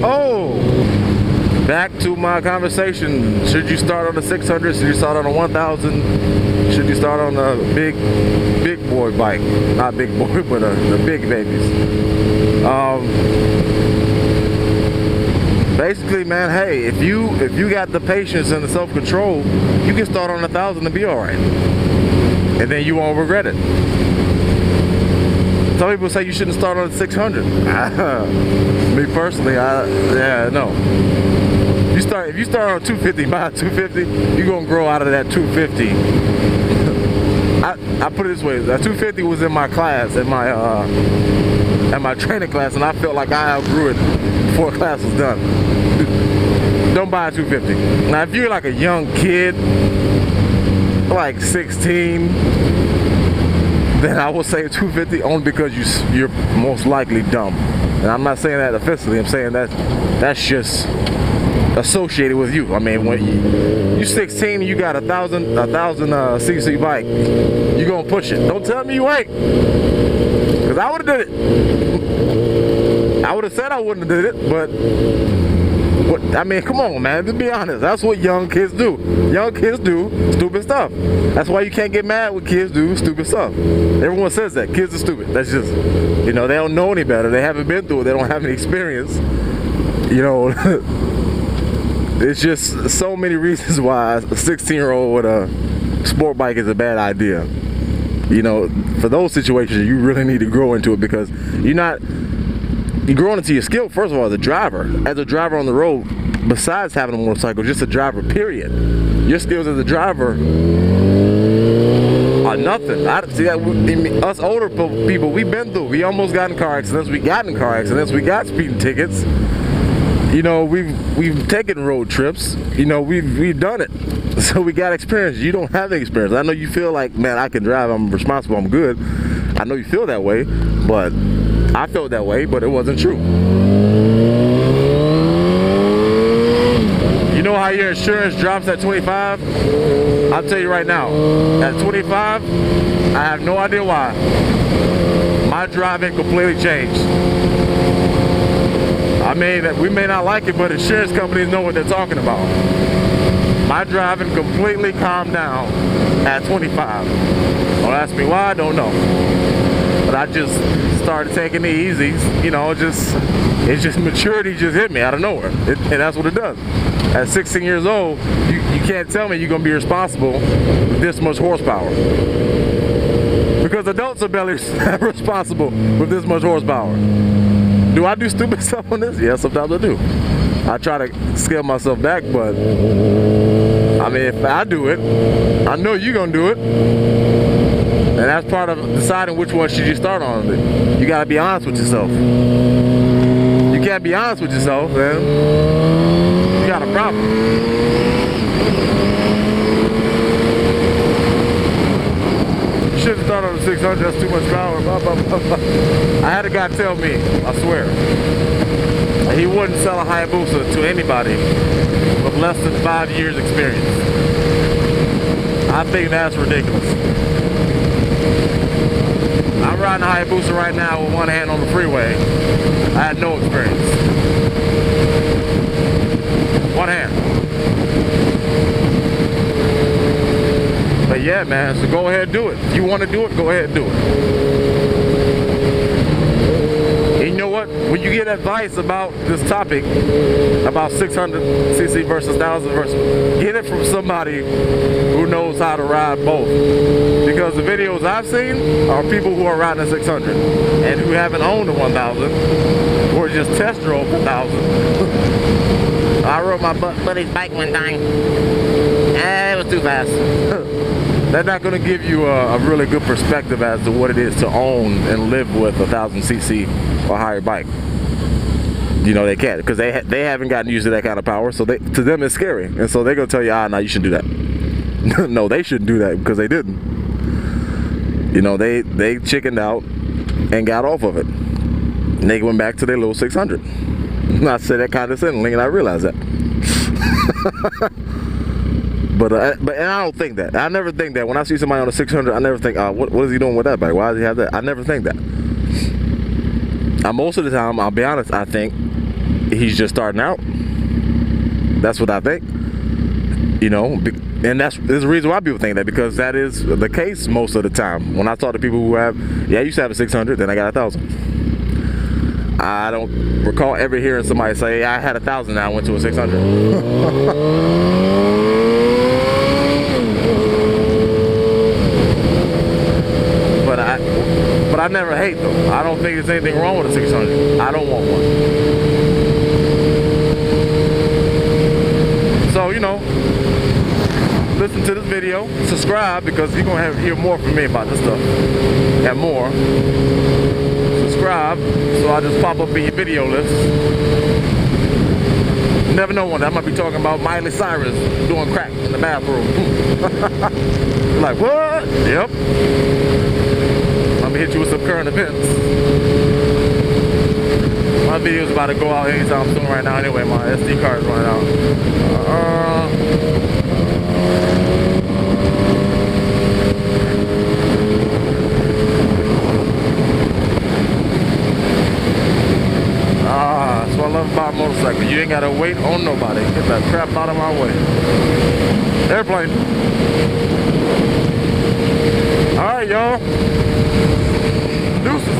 Oh, back to my conversation. Should you start on the 600? Should you start on a 1000? Should you start on a big boy bike? Not big boy, but the big babies. Basically, man, hey, if you got the patience and the self-control, you can start on 1000 and be all right, and then you won't regret it. Some people say you shouldn't start on 600. Me personally, no. If you start on 250, by 250, you're gonna grow out of that 250. I put it this way: that 250 was in my class, in my training class, and I felt like I outgrew it before class was done. Don't buy a 250. Now, if you're like a young kid, like 16. Then I will say 250 only because you're most likely dumb. And I'm not saying that offensively. I'm saying that's just associated with you. I mean, when you're 16 and you got a 1000 cc bike, you're gonna push it. Don't tell me you ain't, because I would have did it. I would have said I wouldn't have did it, but I mean, come on, man. To be honest, that's what young kids do. Young kids do stupid stuff. That's why you can't get mad when kids do stupid stuff. Everyone says that. Kids are stupid. That's just, they don't know any better. They haven't been through it. They don't have any experience. It's just so many reasons why a 16-year-old with a sport bike is a bad idea. For those situations, you really need to grow into it, because you're growing into your skill, first of all, as a driver on the road, besides having a motorcycle, just a driver, period. Your skills as a driver are nothing. Us older people, we've been through. We almost got in car accidents. We got in car accidents. We got speeding tickets. We've taken road trips. We've done it. So we got experience. You don't have the experience. I know you feel like, man, I can drive. I'm responsible. I'm good. I know you feel that way, but I felt that way, but it wasn't true. You know how your insurance drops at 25? I'll tell you right now, at 25, I have no idea why. My driving completely changed. I mean, we may not like it, but insurance companies know what they're talking about. My driving completely calmed down at 25. Don't ask me why, I don't know. But I just started taking it easy, it's just maturity just hit me out of nowhere, and that's what it does. At 16 years old, you can't tell me you're gonna be responsible with this much horsepower, because adults are barely responsible with this much horsepower. Do I do stupid stuff on this? Yeah, sometimes I do. I try to scale myself back, but I mean, if I do it, I know you're gonna do it. And that's part of deciding which one should you start on. You gotta be honest with yourself. You can't be honest with yourself, then you got a problem. You shouldn't start on the 600, that's too much power, blah, blah, blah, blah. I had a guy tell me, I swear, he wouldn't sell a Hayabusa to anybody with less than 5 years experience. I think that's ridiculous. I'm riding a Hayabusa right now with one hand on the freeway. I had no experience. One hand. But yeah, man, so go ahead and do it. If you want to do it, go ahead and do it. And you know what? When you get advice about this topic, about 600cc versus 1000 versus, get it from somebody who knows how to ride both. Because the videos I've seen are people who are riding a 600 and who haven't owned a 1000 or just test drove 1000. I rode my buddy's bike one time. It was too fast. They're not going to give you a really good perspective as to what it is to own and live with a 1000cc or higher bike. They can't, because they haven't gotten used to that kind of power. So to them it's scary, and so they're gonna tell you, no, you shouldn't do that. No, they shouldn't do that, because they didn't. They chickened out and got off of it. And they went back to their little 600. I said that condescendingly, and I realized that. But I don't think that. I never think that. When I see somebody on a 600, I never think, what is he doing with that bike? Why does he have that? I never think that. Most of the time, I'll be honest, I think he's just starting out. That's what I think. You know, and there's a reason why people think that, because that is the case most of the time. When I talk to people who have, I used to have a 600, then I got 1,000. I don't recall ever hearing somebody say, I had 1,000, now I went to a 600. But I never hate them. I don't think there's anything wrong with a 600. I don't want one. So, you know, listen to this video, subscribe, because you're going to hear more from me about this stuff and more. Subscribe so I just pop up in your video list. You never know one day I might be talking about Miley Cyrus doing crack in the bathroom. Like, what? Yep. I'm gonna hit you with some current events. My video's about to go out anytime soon right now anyway. My SD card's running out. That's what I love about a motorcycle. You ain't gotta wait on nobody. Get that crap out of my way. Airplane. Alright, y'all.